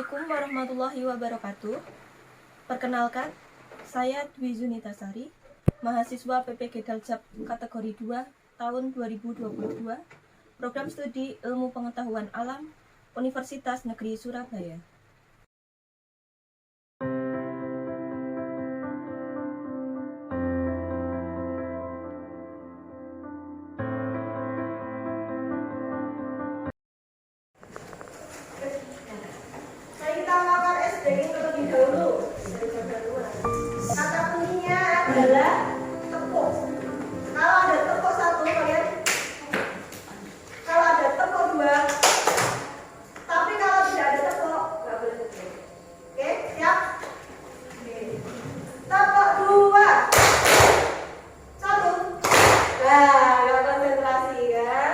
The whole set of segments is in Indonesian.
Assalamualaikum warahmatullahi wabarakatuh. Perkenalkan, saya Dwi Zunitasari, mahasiswa PPG Daljab kategori 2 tahun 2022, program studi Ilmu Pengetahuan Alam, Universitas Negeri Surabaya. Kita melakukan SDG terlebih dahulu. Kata kuncinya adalah tepuk. Kalau ada tepuk satu, kalian. Kalau ada tepuk dua, tapi kalau tidak ada tepuk, nggak boleh tepuk. Oke, siap? Oke. Tepuk dua, satu. Nah, nggak konsentrasi kan?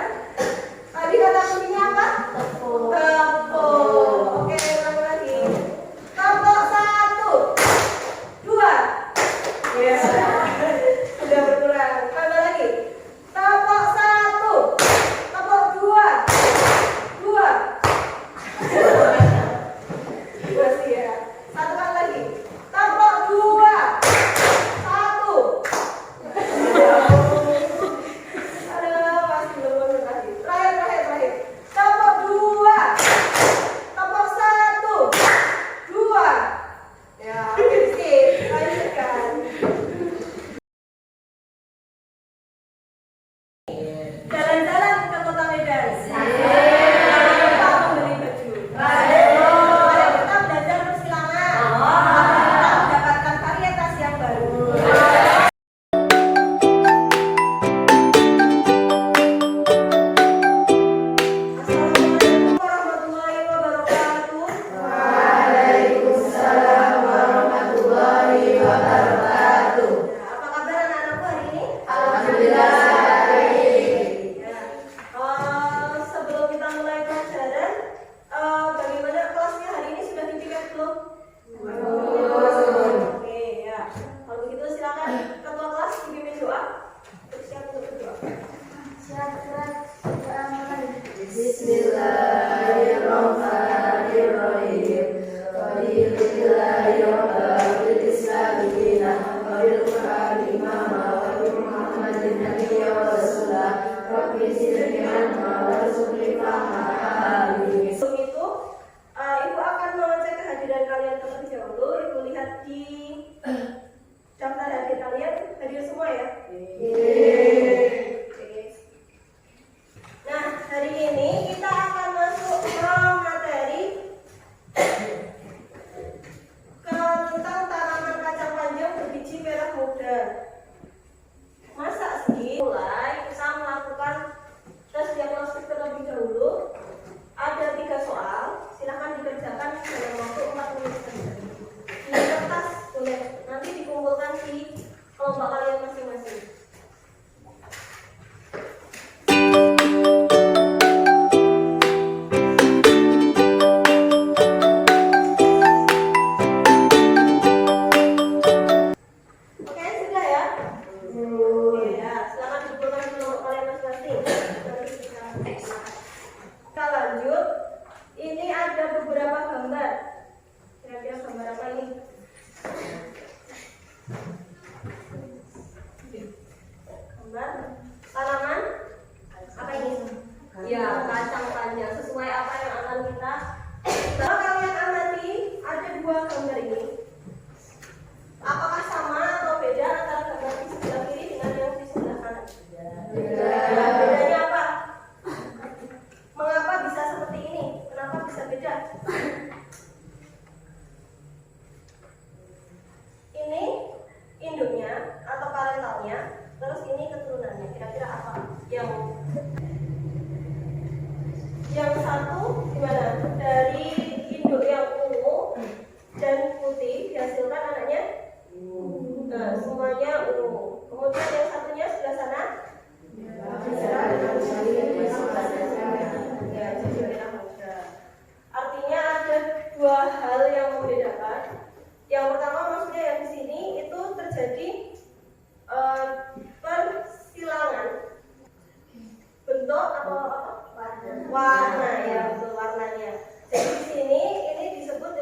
Tadi kata kuncinya apa? Tepuk. Tepuk. Oke. Tepuk satu, dua, ya sudah berkurang. Tambah lagi. Tepuk satu, tepuk dua, masih ya. Satu kali lagi. Tepuk dua, satu. Aduh, masih belum konsentrasi. Terakhir. Tepuk dua, tepuk satu. Ya, oke, sip. Lanjutkan. Jalan-jalan ke Kota Medan. Jangan lupa membeli baju. Mari kita belajar persilangan. Kita mendapatkan varietas yang baru. Assalamualaikum warahmatullahi wabarakatuh. Waalaikumsalam warahmatullahi wabarakatuh. Apa kabar anak-anakku hari ini? Alhamdulillah baik. Ya. Sebelum kita mulai pelajaran, bagaimana kelasnya hari ini sudah dipikat belum? Oke, ya. Kalau begitu silakan ketua kelas dipimpin doa. Siap untuk berdoa. Bismillahirrahmanirrahim. Alhamdulillahirabbil alamin. Wabil Qur'ani imama wa bi Muhammadin nabiyya wa rasulah. Rabbi zidni ilma warzuqni fahma. Amin. Sebelum itu, Ibu akan mengecek kehadiran kalian terlebih dahulu. Ibu lihat di daftar hadir kalian, hadir semua ya? Oke. Nah, hari ini kita akan masuk ke materi tentang tanaman kacang panjang berbiji merah muda. Masa sih? Mulai kita melakukan tes diagnostik terlebih dahulu. Ada 3 soal, silahkan dikerjakan dalam waktu 4 menit saja. Di kertas boleh, nanti dikumpulkan di kelompok kalian masing-masing. Oke, sudah ya? Oke ya, silakan dikumpulkan di kelompok kalian masing-masing. Kita lanjut. Ini ada beberapa gambar. Kira-kira gambar apa ini? Gambar tanaman apa ini? Ya, kacang panjang. Sesuai apa yang akan kita. Kalau kalian amati, ada 2 gambar ini. Apakah sama atau beda antara gambar di sebelah kiri dengan yang di sebelah kanan? Bedanya apa? Mengapa bisa seperti ini? Kenapa bisa beda? Ini induknya atau parentalnya, terus ini keturunannya. Kira-kira apa? Yang satu gimana? Dari induk yang ungu dan putih dihasilkan anaknya. Nah, semuanya ungu. Kemudian yang satunya sebelah sana. Ya, jadi merah muda. Artinya ada 2 hal yang membedakan. Yang pertama maksudnya yang di sini itu terjadi persilangan bentuk atau apa? Warna ya, betul warnanya. Jadi di sini ini disebut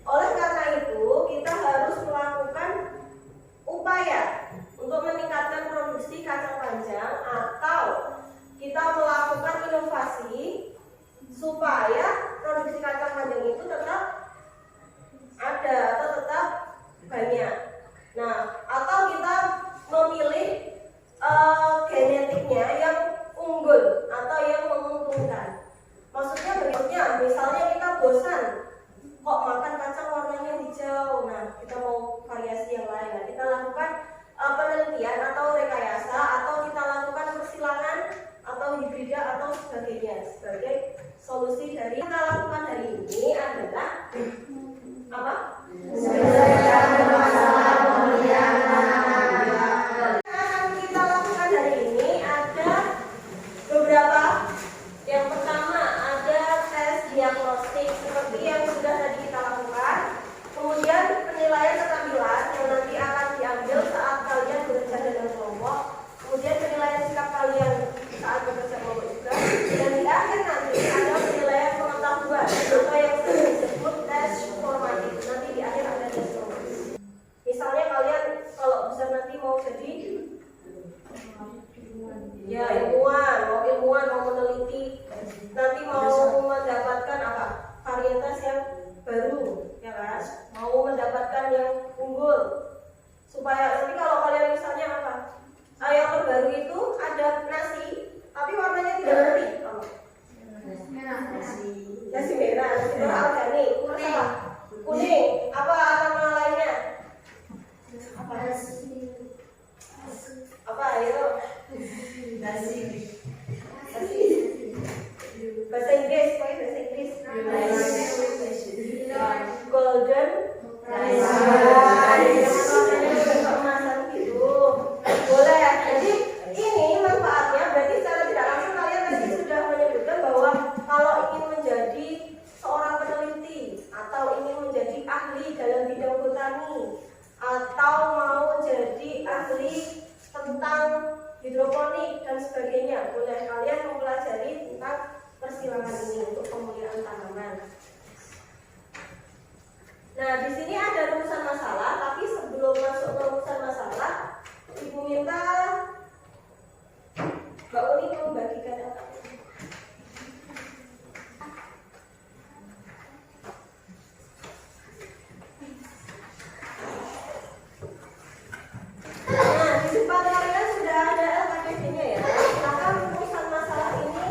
Oleh karena itu, kita harus melakukan upaya untuk meningkatkan produksi kacang panjang atau kita melakukan inovasi supaya produksi kacang panjang itu tetap ada atau tetap banyak. Nah, atau kita memilih genetiknya yang unggul atau yang menguntungkan. Maksudnya berikutnya, misalnya kita bosan kok makan kacang warnanya hijau, nah kita mau variasi yang lain. Nah, kita lakukan penelitian atau rekayasa, atau kita lakukan persilangan atau hibrida atau sebagainya sebagai solusi dari kita lakukan hari ini adalah apa? Menyelesaikan masalah pemilihan tanaman. Yang kita lakukan hari ini ada beberapa. Yang pertama ada tes diagnostik seperti yang sudah tadi kita lakukan. Kemudian penilaian keterampilan yang nanti akan diambil saat kalian bekerja dengan kelompok. Kemudian penilaian sikap kalian saat bekerja kelompok juga. Dan di akhir nanti ada penilaian pengetahuan atau yang sering disebut tes formatif. Nanti di akhir ada tes formatif. Misalnya kalian kalau bisa nanti mau jadi ya ilmuwan, mau meneliti, nanti mau mendapatkan apa? Varietas yang baru, ya kan? Mau mendapatkan yang unggul. Supaya nanti kalau kalian misalnya apa? Yang terbaru itu ada nasi, tapi warnanya tidak putih. Nasi merah, nasi merah organik. Terus apa? Kuning. Apa nama lainnya? Apa? Ayo. Nasi. Bahasa Inggris, pakai bahasa Inggris. Golden rice. Kemasan gitu. Boleh. Jadi ini manfaatnya berarti secara tidak langsung kalian tadi sudah menyebutkan bahwa kalau ingin menjadi seorang peneliti atau ingin menjadi ahli dalam bidang botani atau mau jadi ahli tentang hidroponik dan sebagainya, boleh kalian mempelajari tentang persilangan ini untuk pemulihan tanaman. Nah, di sini ada rumusan masalah, tapi sebelum masuk ke rumusan masalah, Ibu minta Mbak Uni membagikan apa? Nah, di depan kalian sudah ada LKPD-nya ya. Silakan rumusan masalah ini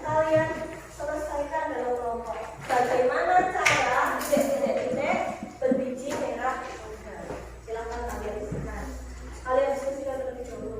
kalian selesaikan dalam kelompok. Bagaimana cara titik-titik berbiji merah muda? Silakan kalian diskusikan. Kalian diskusikan terlebih dahulu.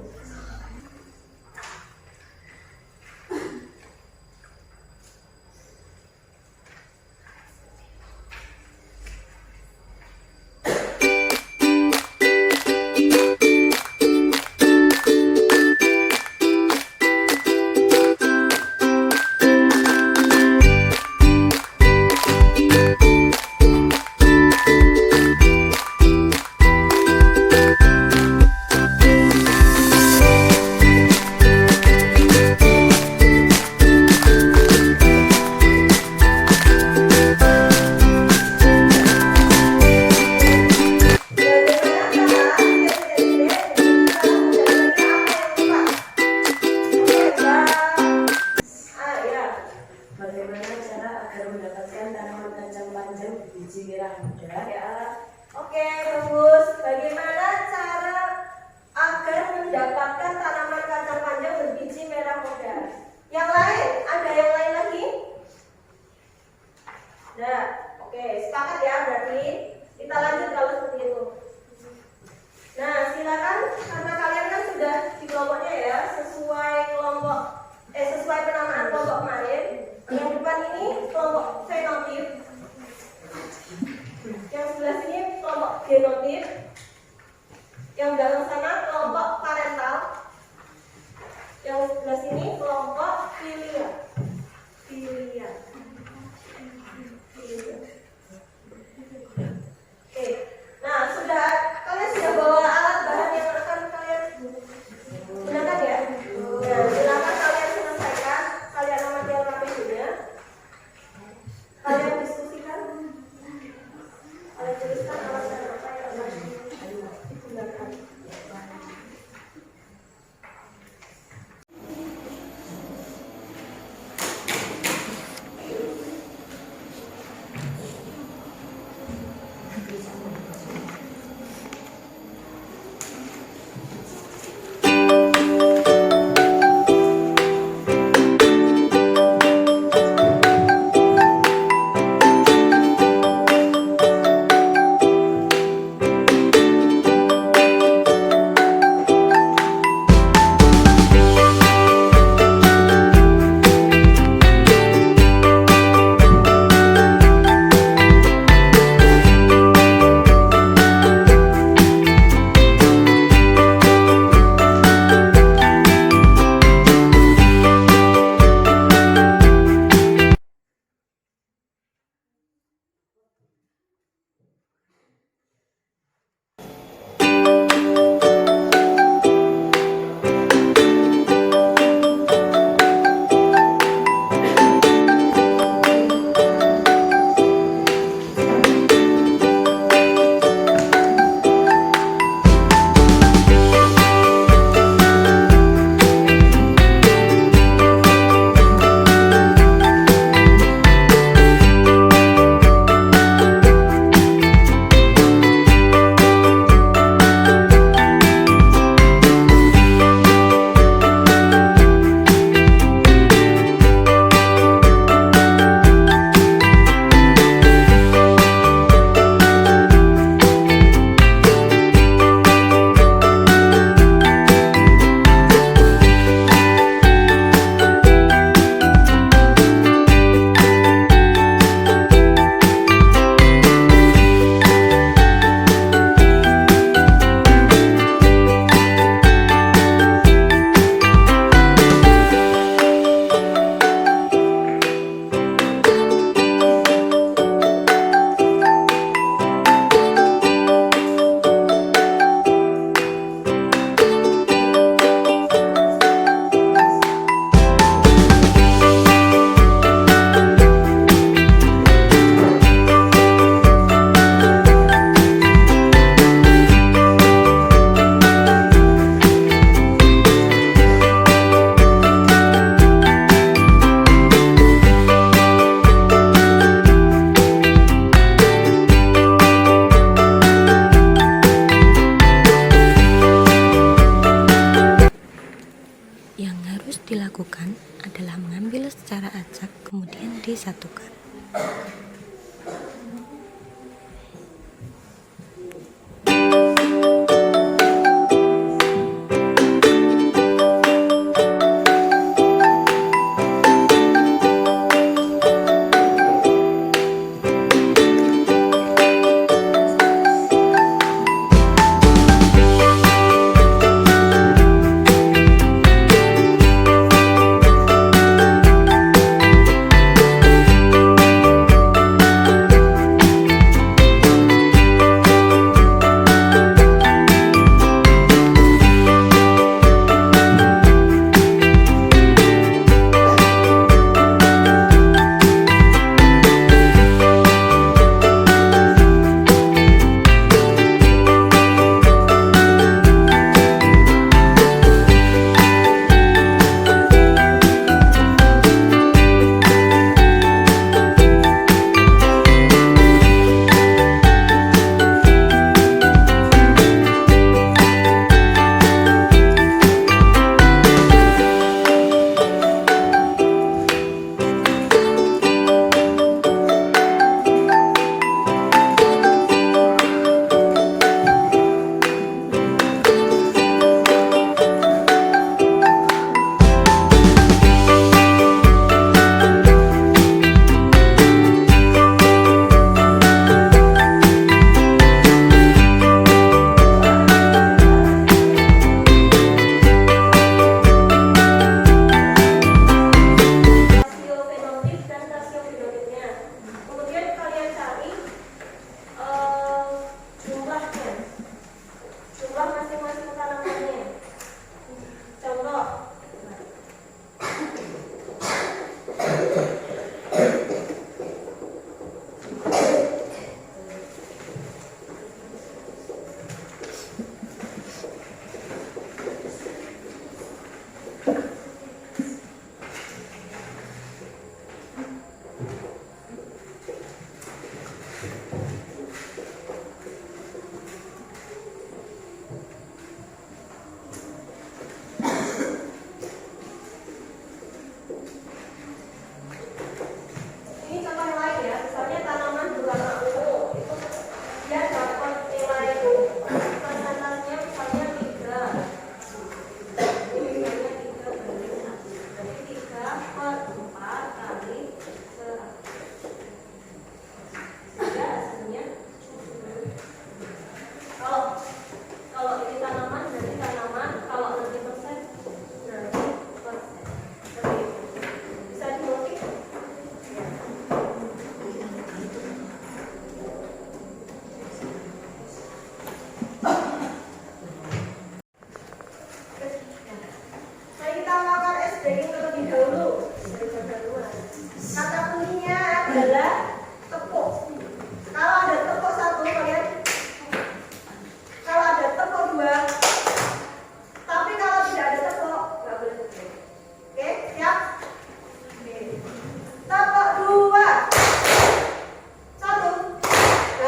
Bagaimana cara agar mendapatkan tanaman kacang panjang berbiji merah muda? Ya, oke, bagus. Bagaimana cara agar mendapatkan tanaman kacang panjang berbiji merah muda? Yang lain, ada yang lain lagi? Nah, oke, sepakat ya berarti. Kita lanjut kalau seperti itu. Nah, silakan karena kalian kan sudah di kelompoknya ya, sesuai kelompok sesuai penamaan kelompok kemarin. Yang depan ini kelompok fenotip, yang sebelah sini kelompok genotip, yang dalam sana kelompok parental, yang sebelah sini kelompok filia. Oke, nah kalian sudah bawa alat bahan yang akan kalian gunakan ya. Nah, silakan kalian selesaikan, kalian amati LKPD-nya, kalian diskusikan. menuliskan alasan apa yang akan digunakan. Yang harus dilakukan adalah mengambil secara acak kemudian disatukan.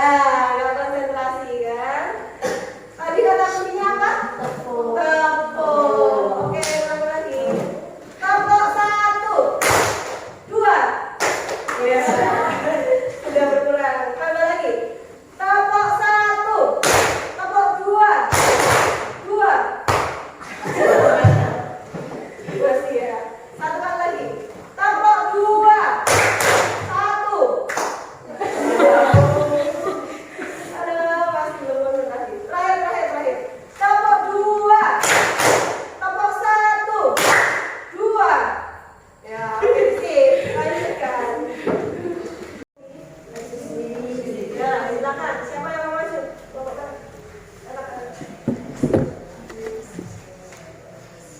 nggak konsentrasi kan? Tadi kata kuncinya apa? Tepung. Oke, ulang lagi. Tepuk 1, 2. Ya, sudah berkurang. Tambah lagi. Tepuk 1, tepuk 2, 2. Masih ya. Satu kali lagi. Tepuk 2, 1. Aduh, masih belum konsentrasi. Terakhir. Tepuk 2, tepuk 1, 2. Ya, oke sip. Lanjutkan. Ya, silakan. Siapa yang mau masuk? Bapak kan. Silakan.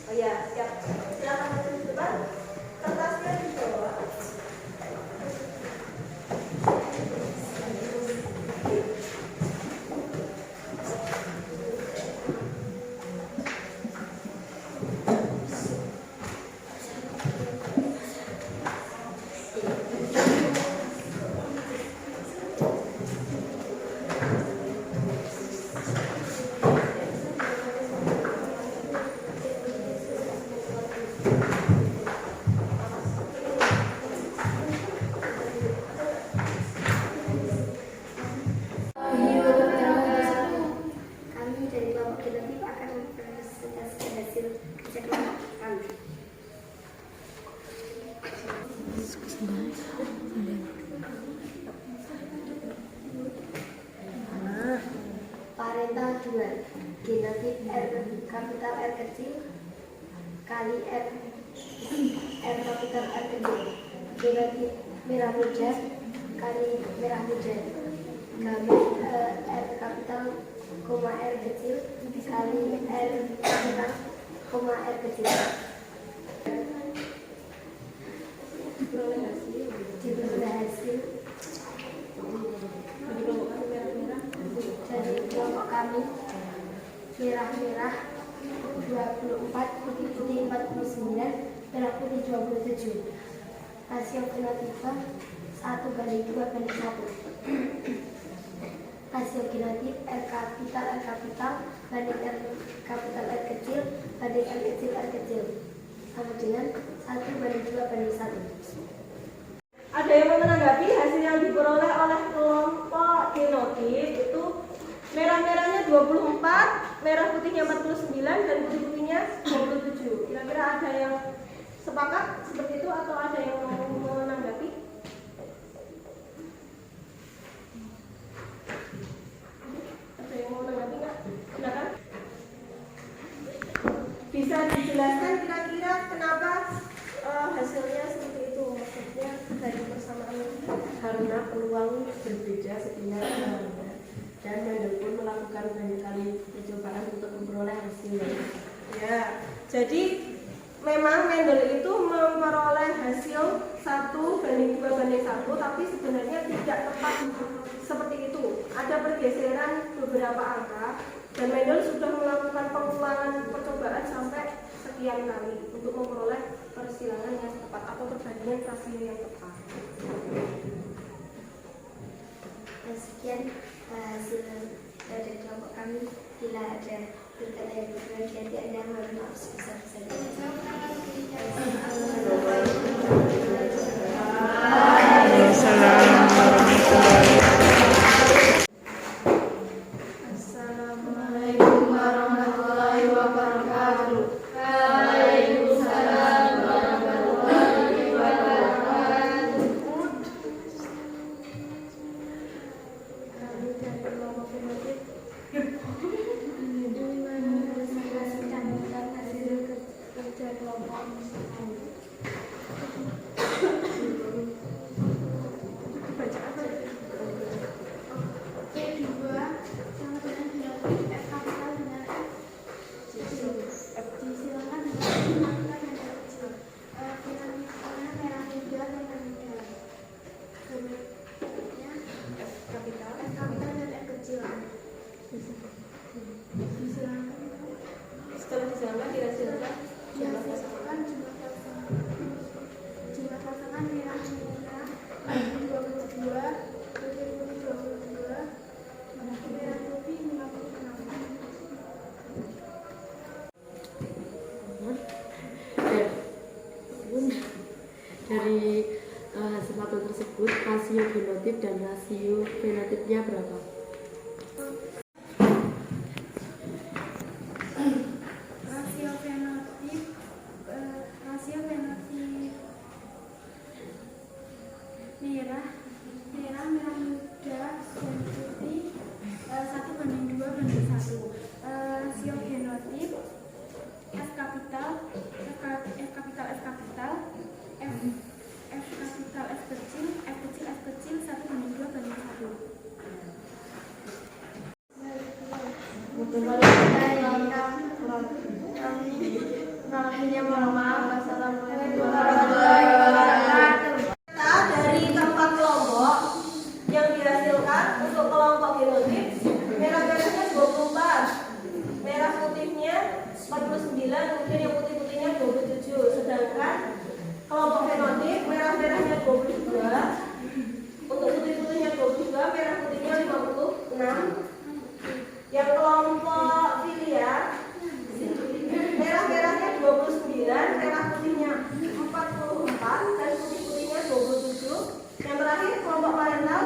Oh ya, siap. Silakan maju ke depan. Kertasnya di bawah. Kami dari kelompok kreatif akan mempresentasikan hasil kerja kelompok kami. Parental 2, genetik R kapital R kecil kali R kapital R kecil, genetik merah muda kali merah muda, gambar R kapital koma R kecil kali R kapital koma R kecil. Diperoleh hasil dari kelompok kami merah-merah 24, putih-putih 49, merah putih 27. Rasio genotipe 1:2:1. Rasio genotif R kapital banding R kapital R kecil banding R kecil sama dengan 1:2:1. Ada yang mau menanggapi hasil yang diperoleh oleh kelompok genotip itu merah-merahnya 24, merah putihnya 49 dan putih-putihnya 27. Kira-kira ada yang sepakat seperti itu atau ada yang mau menanggapi? Ada yang mau menanggapi nggak? Silakan. Bisa dijelaskan kira-kira kenapa hasilnya seperti itu, maksudnya dari persamaan itu? Karena peluang berbeda sebenarnya dan Mendel pun melakukan banyak kali percobaan untuk memperoleh hasil. Ya, jadi memang Mendel itu memperoleh hasil 1:2:1, tapi sebenarnya tidak tepat seperti itu. Ada pergeseran beberapa angka dan Mendel sudah melakukan pengulangan percobaan sampai sekian kali untuk memperoleh persilangan yang tepat atau perbandingan rasio yang tepat. Sekian hasil dari kelompok kami. Bila ada berkata yang berbeda di Anda, mohon maaf sebesar-besarnya. Assalamualaikum warahmatullahi wabarakatuh. Waalaikumsalam warahmatullahi wabarakatuh. Kami dari kelompok genotif Menyampaikan hasil kerja kelompok. baca apa? Kedua, sama dengan genotif F kapital dengan F kecil. Disilakan dengan F kapital dan F kecil. Dinamikanya merah muda merah muda. Genetiknya F kapital. F kapital dan F kecil. Disilakan Setelah disampaikan dihasilkan dihasilkan jumlah pasangan merah rasio genotip dan rasio fenotipnya berapa? Rasio fenotip merah merah muda dan putih 1:2:1. Rasio genotip F kapital F kapital F kapital F kapital F kecil 1:2:1. Data dari keempat kelompok yang dihasilkan untuk kelompok genotip, merah-merahnya 24, merah putihnya 49, kemudian yang putih-putihnya 27. Sedangkan kelompok fenotip, merah-merahnya 22, untuk putih-putihnya 22, merah putihnya 56. Yang kelompok filia, merah-merahnya 29, merah putihnya 44, dan putih-putihnya 27. Yang terakhir kelompok parental,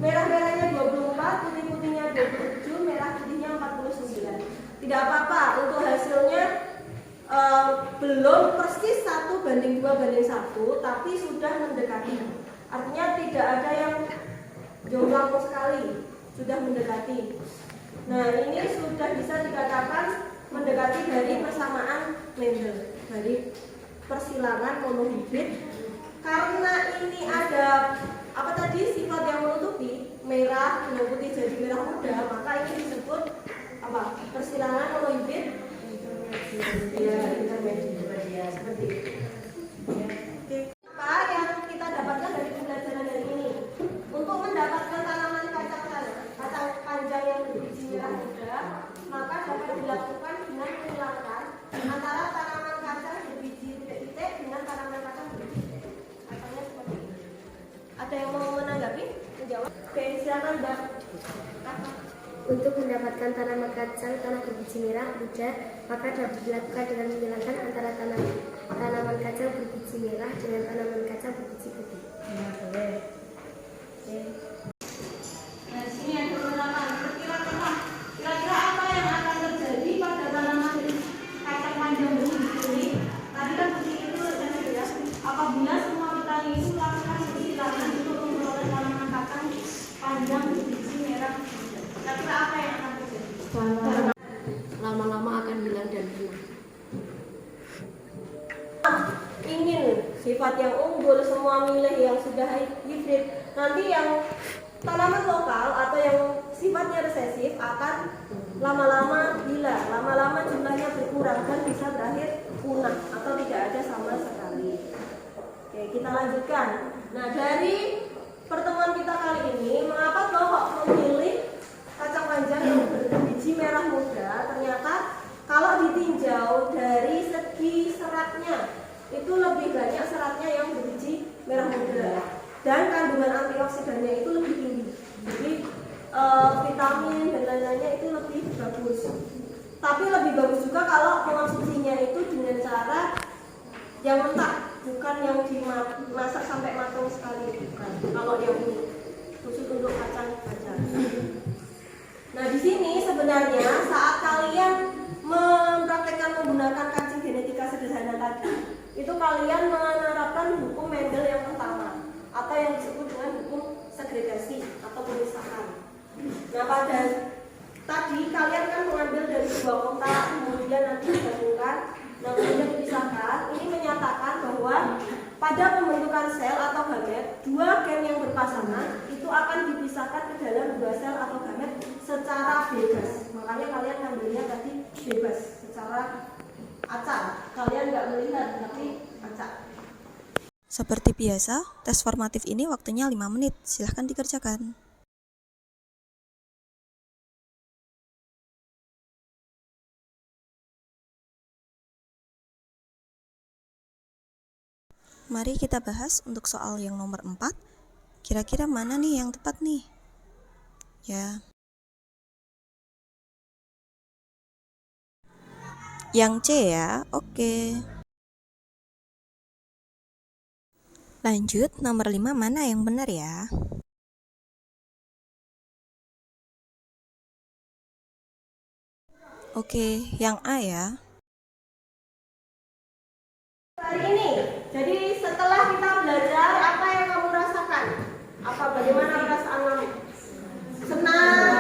merah-merahnya 24, putih-putihnya 27, merah putihnya 49. Tidak apa-apa, untuk hasilnya belum persis 1:2:1, tapi sudah mendekati. Artinya tidak ada yang jomplang sekali, sudah mendekati. Nah, ini sudah bisa dikatakan mendekati dari persamaan Mendel, dari persilangan monohibrid. Karena ini ada apa tadi, sifat yang menutupi, merah dengan putih jadi merah muda, maka ini disebut apa? Persilangan monohibrid. Ya, intermedia seperti itu. Oke. Apa yang kita dapatkan dari pembelajaran hari ini? Untuk mendapatkan tanaman kacang panjang yang berbiji merah muda, maka dapat dilakukan dengan menghilangkan antara tanaman kacang berbiji titik-titik dengan tanaman kacang berbiji titik. Katanya seperti ini. Ada yang mau menanggapi? Menjawab? Oke, silakan Mbak. Untuk mendapatkan tanaman kacang tanah berbiji merah muda, maka dapat dilakukan dengan menghilangkan antara tanaman kacang berbiji merah dengan tanaman kacang berbiji putih. Boleh. Oke. Nah, di sini ada beberapa. Kira-kira apa yang akan terjadi pada tanaman kacang panjang berbiji ini? Tadi kan berbiji itu ya. Apabila semua petani itu melakukan persilangan untuk memperoleh tanaman kacang panjang berbiji merah, kira-kira apa yang akan terjadi? Lama-lama akan hilang dan punah. Ingin sifat yang unggul, semua milih yang sudah hybrid. Nanti yang tanaman lokal atau yang sifatnya resesif akan lama-lama hilang, lama-lama jumlahnya berkurang dan bisa berakhir punah atau tidak ada sama sekali. Oke, kita lanjutkan. Nah, dari pertemuan kita kali ini, mengapa kelompok memilih kacang panjang yang berbiji merah muda? Ternyata kalau ditinjau dari segi seratnya, itu lebih banyak seratnya yang berbiji merah muda dan kandungan antioksidannya itu lebih tinggi. Jadi vitamin dan lain-lainnya itu lebih bagus. Tapi lebih bagus juga kalau mengonsumsinya itu dengan cara yang mentah, bukan yang dimasak sampai matang sekali, bukan. Kalau yang ini khusus untuk kacang panjang. Nah, di sini sebenarnya saat kalian mempraktekkan menggunakan kancing genetika sederhana tadi, itu kalian menerapkan hukum Mendel yang pertama atau yang disebut dengan hukum segregasi atau pemisahan. Nah, pada tadi kalian kan mengambil dari dua kontak, kemudian nanti digabungkan, nah kemudian dipisahkan. Ini menyatakan bahwa pada pembentukan sel atau gamet, dua gen yang berpasangan itu akan dipisahkan ke dalam dua sel atau gamet secara bebas. Makanya kalian ngambilnya tadi bebas, secara acak. Kalian nggak melihat, tapi acak. Seperti biasa, tes formatif ini waktunya 5 menit. Silahkan dikerjakan. Mari kita bahas untuk soal yang nomor 4. Kira-kira mana nih yang tepat nih? Ya. Yang C ya, oke. Lanjut, nomor 5 mana yang benar ya? Oke, yang A ya. Hari ini, jadi setelah kita belajar, apa yang kamu rasakan? Bagaimana perasaan kamu? Senang,